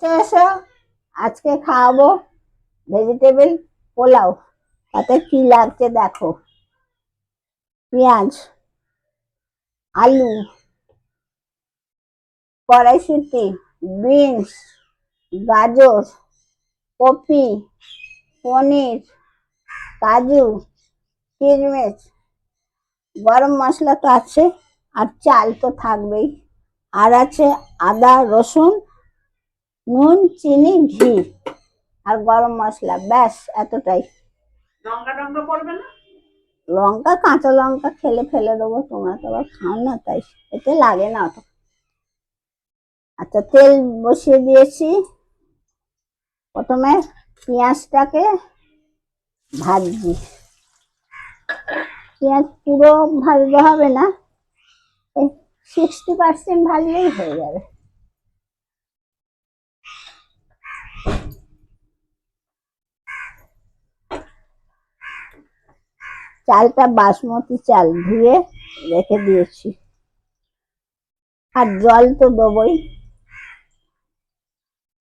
এসো, আজকে খাওয়াবো ভেজিটেবল পোলাও। তাতে কি লাগছে দেখো: পেঁয়াজ, আলু, কড়াইশুঁটি, বিনস, গাজর, কপি, পনির, কাজু, কিশমিশ, গরম মশলা তো আছে, আর চাল তো থাকবেই। আর আছে আদা, রসুন, নুন, চিনি, ঘি, আর গরম মশলা। ব্যাস, এতটাই। লঙ্কা টঙ্কা পড়বে না? লঙ্কা, কাঁচা লঙ্কা খেলে ফেলে দেবো, তোমরা তো আবার খাও না, তাই এতে লাগে না অত। আচ্ছা, তেল বসিয়ে দিয়েছি। প্রথমে পেঁয়াজটাকে ভাজছি। পেঁয়াজ পুরো ভাজতে হবে না, 60% ভাজলেই হয়ে যাবে। চালটা বাসমতি চাল, ধুয়ে রেখে দিয়েছি। আর জল তো দেবই,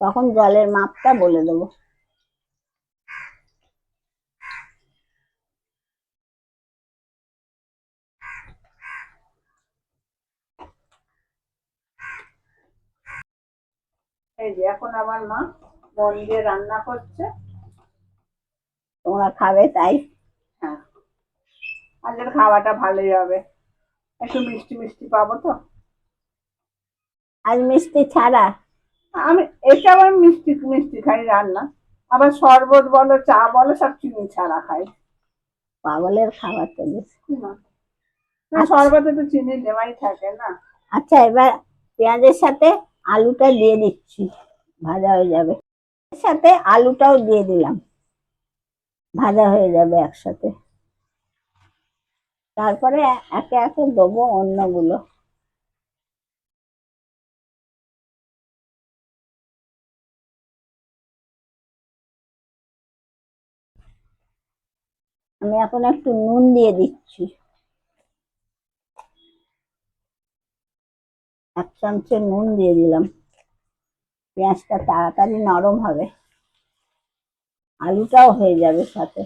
তখন জলের মাপটা বলে দেবো। এই যে এখন আমার মা মন দিয়ে রান্না করছে। তোমরা খাবে তাই। হ্যাঁ, আজকের খাওয়াটা ভালোই হবে, একটু মিষ্টি মিষ্টি পাবো তো। আজ মিষ্টি ছাড়া। আমি এটা আবার মিষ্টি মিষ্টি খাই রান্না, আবার শরবত বলো চা বলো সব চিনি ছাড়া খাই। পাগলের খাবার তো বেশি। না, না, আচ্ছা, শরবতে তো চিনি দেওয়াই থাকে না। আচ্ছা, এবার পেঁয়াজের সাথে আলুটা দিয়ে দিচ্ছি, ভাজা হয়ে যাবে। এর সাথে আলুটাও দিয়ে দিলাম, ভাজা হয়ে যাবে একসাথে। তারপরে একে একে দেবো অন্যগুলো। আমি এখন একটু নুন দিয়ে দিচ্ছি, 1 চামচে নুন দিয়ে দিলাম। পেঁয়াজটা তাড়াতাড়ি নরম হবে, আলুটাও হয়ে যাবে সাথে।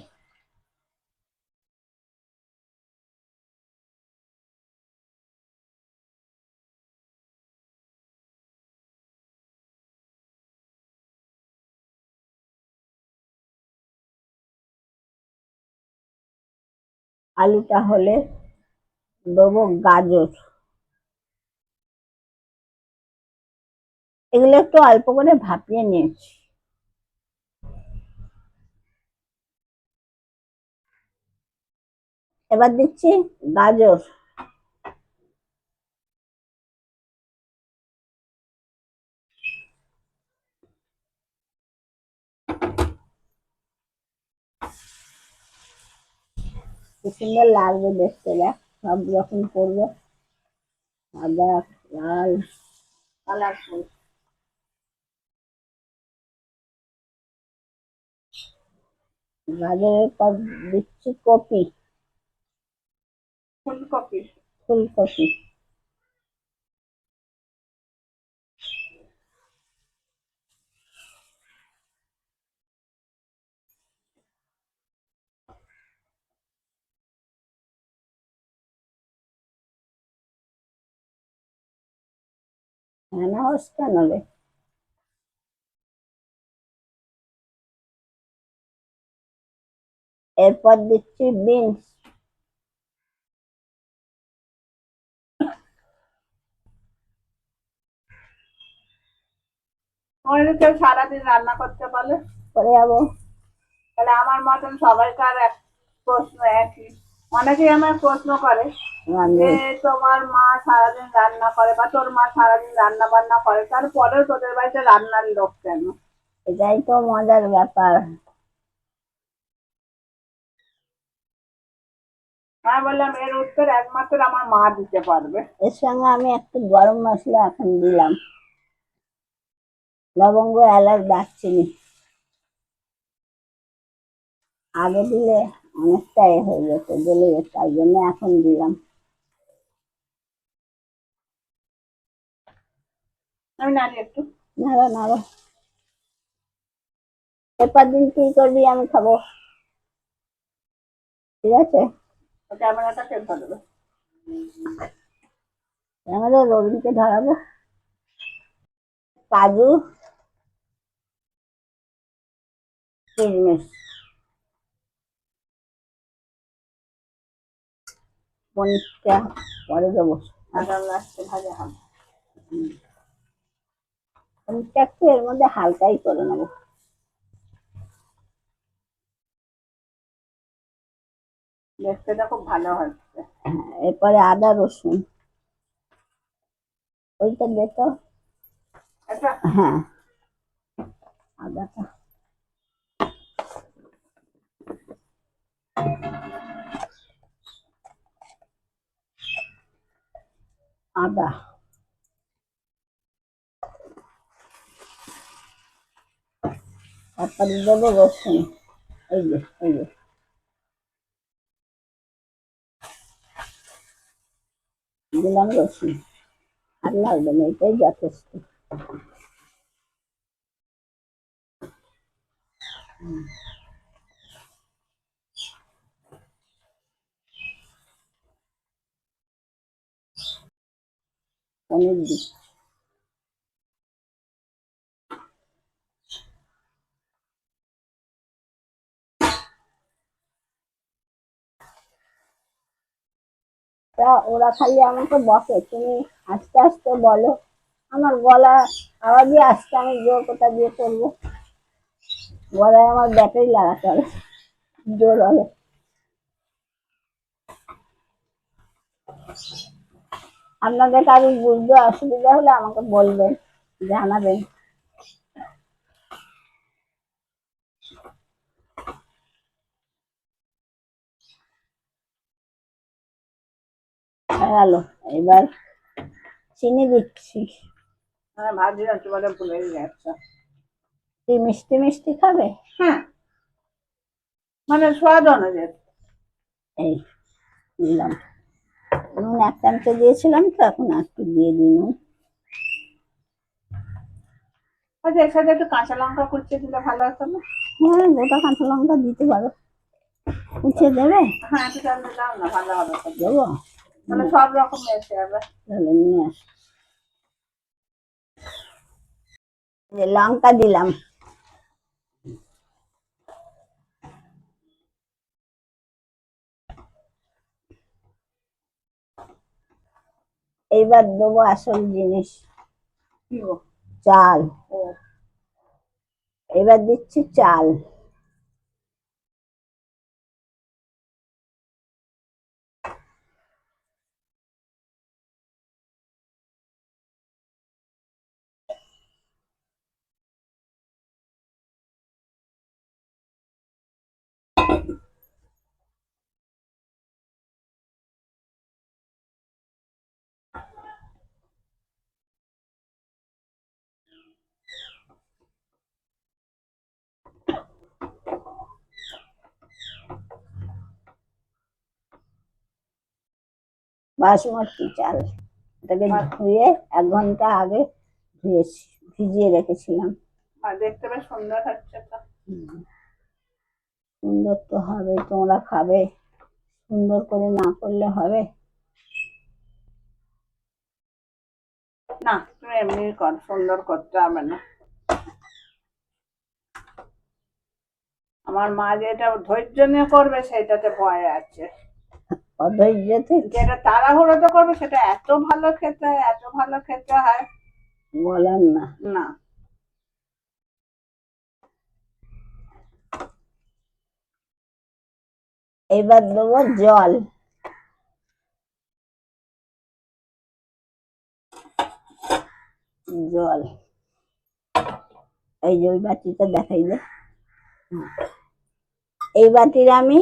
আলুটা হলে দেবো গাজর। এগুলো একটু অল্প করে ভাপিয়ে নিয়েছি। এবার দিচ্ছি গাজর। কি সুন্দর লাগবে দেখতে, দেখ সব যখন করবে, সাদা, লাল, কালারফুল। গাজরের পর দিচ্ছি কপি, ফুলকপি। ফুলকপি। হ্যাঁ, না হোস কেন রে। এরপর দিচ্ছি বিনস। আমাদের কেউ সারাদিন রান্না করতে পারলে করে যাবো। তাহলে আমার মতন সবাইকার এক প্রশ্ন একই। অনেকেই আমার প্রশ্ন করে যে তোমার মা সারাদিন রান্না করে বা তোর মা সারাদিন রান্না বান্না করে, তারপরেও তোদের বাড়িতে রান্নার লোক কেন? এটাই তো মজার ব্যাপার। আমি বললাম এর উত্তর একমাত্র আমার মা দিতে পারবে। এর সঙ্গে আমি একটু গরম মশলা এখন দিলাম, লবঙ্গ, এলাচ, দারচিনি। আগে দিলে অনেকটা হয়ে যেত, গলে যেত, তাই জন্য এখন দিলাম। আমি নাড়ি একটু। নাড়ো নাড়ো। এরপর দিন তুই করবি, আমি খাবো, ঠিক আছে? ক্যামেরাটা কে ধরবে? আমাদের রবিনকে ধরাবো। কাজু, কিশমিশ, পনিরটা পরে দেবো। আদা লাস্টে ভাজা হবে। পনিরটা একটু এর মধ্যে হালকাই করে নেবো। দেখতে তো খুব ভালো হচ্ছে। এরপরে আদা রসুন, ওইটা দে তো। এটা হ্যাঁ, আদাটা আদা, তারপরে দেবো রসুন। এই যে এই যে দিলাম রসুন, আর লাগবে না, এটাই যথেষ্ট। পনির দিচ্ছি। তা ওরা খালি আমাকে বকে, তুমি আস্তে আস্তে বলো। আমার গলা আওয়াজই আসছে, আমি জোর কোথা দিয়ে করবো? গলায় আমার ব্যাটারি লাগাতে হবে, জোর হলে। আপনাদের কারো বুঝতে অসুবিধা হলে আমাকে বলবেন, জানাবেন। হয়ে গেল, এবার চিনি দিচ্ছি। ভাজি না তোমাদের ভুলে যাচ্ছে। তুই মিষ্টি মিষ্টি খাবে? হ্যাঁ, মানে স্বাদ অনুযায়ী। এই দিলাম নুন, এক চামচে দিয়েছিলাম তো, এখন একটু দিয়ে দিই নুন। আচ্ছা, এর সাথে একটু কাঁচা লঙ্কা কুচিয়ে দিলে ভালো হতো না? হ্যাঁ, গোটা কাঁচা লঙ্কা দিতে পারো, কুচিয়ে দেবে? হ্যাঁ, একটু তাহলে দাও না, ভালো হবে তো। দেবো, মানে সব রকম এসে যাবে। তাহলে নিয়ে আস। লঙ্কা দিলাম, এইবার দেবো আসল জিনিস, কি গো? চাল। ও, এবার দিচ্ছি চাল। বাসমতি চাল, এটাকে ধুয়ে 1 ঘন্টা আগে ধুয়েছি, ভিজিয়ে রেখেছিলাম। আর দেখতে বেশ সুন্দর হচ্ছে তো। সুন্দর তো হবে, তোমরা খাবে, সুন্দর করে না করলে হবে? না, তুমি এমনি কর, সুন্দর করতে হবে না। আমার মা যেটা ধৈর্য নিয়ে করবে সেটাতে ভয় আছে। অধৈর্যতে যেটা তাড়াহুড়োতে করবে সেটা এত ভালো খেতে হয়, এত ভালো খেতে হয়। বলার না। না, এবার দেবো জল, জল। এই যে ওই বাটিটা দেখাই দে। এই বাটির আমি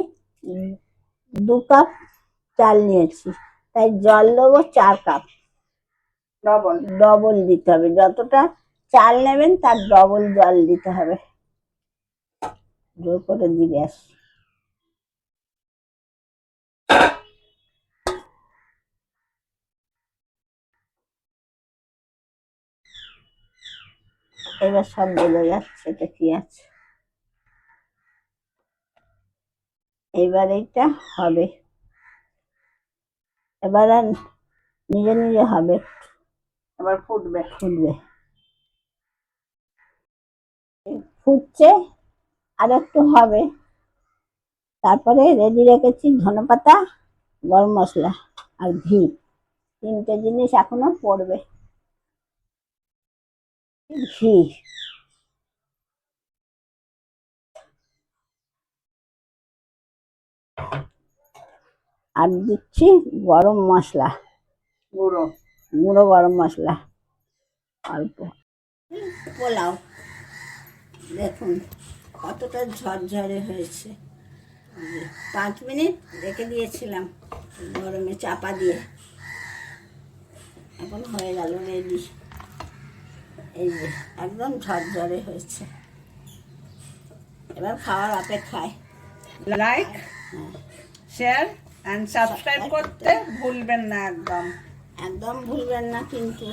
2 কাপ চাল নিয়েছি, তাই জল দেবো 4 কাপ। ডবল। ডবল দিতে হবে, যতটা চাল নেবেন তার ডবল জল দিতে হবে। জোর করে দিবে আস। এবার সব বোঝা যাচ্ছে এটা কি আছে। এবার এটা হবে, এবার আর নিজে নিজে হবে, এবার ফুটবে। ফুটবে, ফুটছে, আর একটু হবে। তারপরে রেডি রেখেছি ধনেপাতা, গরম মশলা আর ঘি, তিনটে জিনিস এখনো পড়বে। ঘি, আর দিচ্ছি গরম মশলা, গুঁড়ো। গুঁড়ো গরম মশলা অল্প। পোলাও দেখুন কতটা ঝরঝরে হয়েছে। 5 মিনিট রেখে দিয়েছিলাম গরমে চাপা দিয়ে, এখন হয়ে গেল রেডি। এই যে একদম ঝরঝরে হয়েছে, এবার খাওয়ার অপেক্ষায়। লাইক, শেয়ার অ্যান্ড সাবস্ক্রাইব করতে ভুলবেন না একদম। একদম ভুলবেন না কিন্তু।